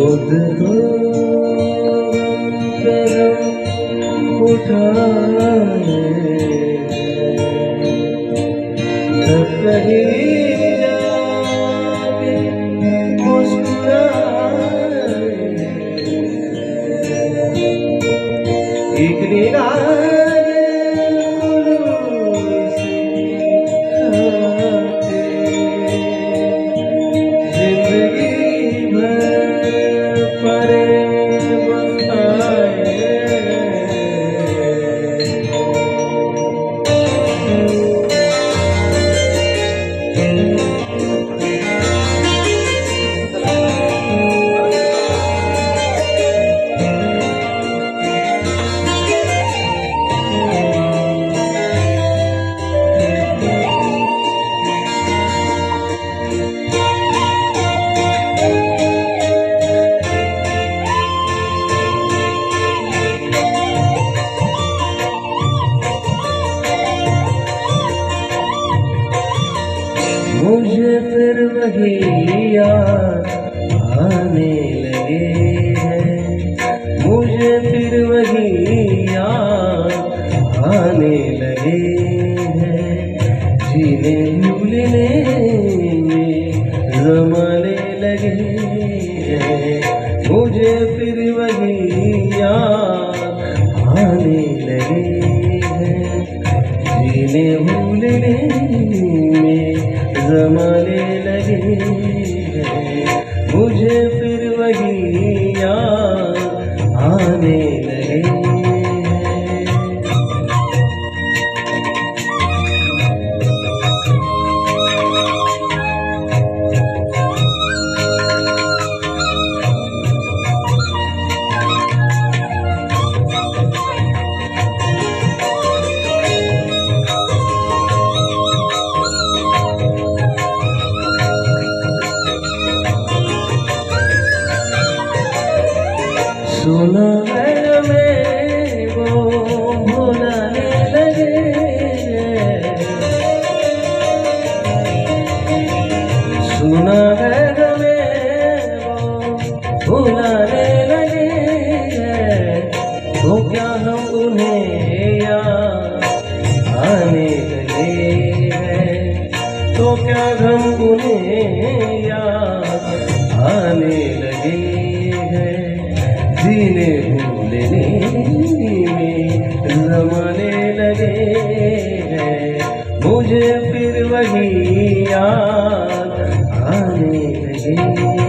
खुद तो कदम उठाए तब कहीं जाके मुस्कुराए एक निगाह मुझे फिर वही याद आने लगे हैं, मुझे फिर वही याद आने लगे हैं, जीने भूलने में ज़माने लगे हैं, मुझे फिर वही याद आने लगे हैं, जीने भूलने में ज़माने लगे हैं, मुझे फिर वही याद आने लगे हैं। सुना है हमें वो भुलाने लगे, सुना है हमें वो भुलाने लगे, तो क्या हम उन्हें याद आने लगे हैं, तो क्या हम उन्हें याद आने लगे हैं, जीने भूलने में ज़माने लगे हैं, मुझे फिर वही याद आने लगे हैं।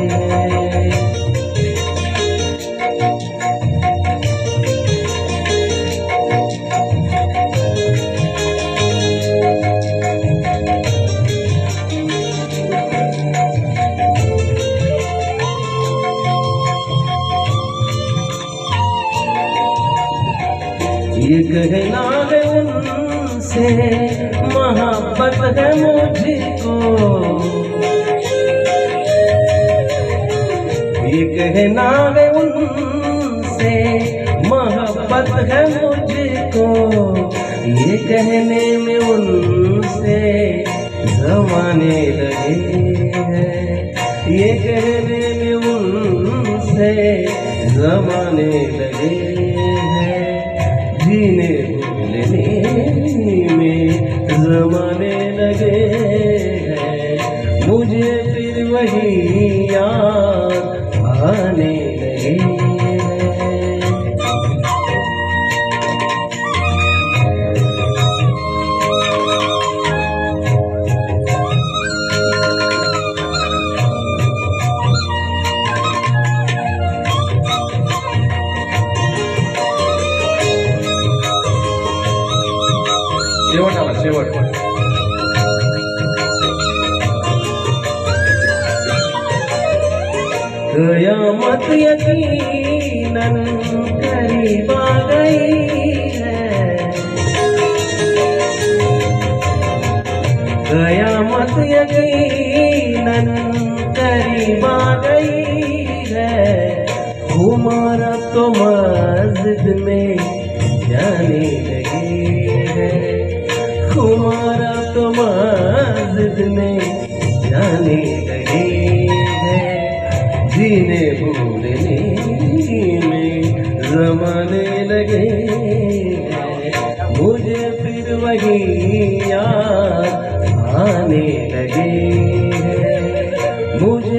ये कहना है उनसे मोहब्बत है मुझको, ये कहना है उनसे मोहब्बत है मुझको, ये कहने में उनसे ज़माने लगे हैं, ये कहने में उनसे ज़माने लगे हैं, जीने भूलने में ज़माने लगे हैं, मुझे फिर वही याद आने लगे हैं। शेवट आला शेवट। क़यामत यकीनन करीब आ गई है, क़यामत यकीनन करीब आ गई है, उमर तो मस्जिद में जाने लगी है, उमर तो मस्जिद में जाने लगे हैं, जीने भूलने में जमाने लगे हैं, मुझे फिर वही याद आने लगे हैं, मुझे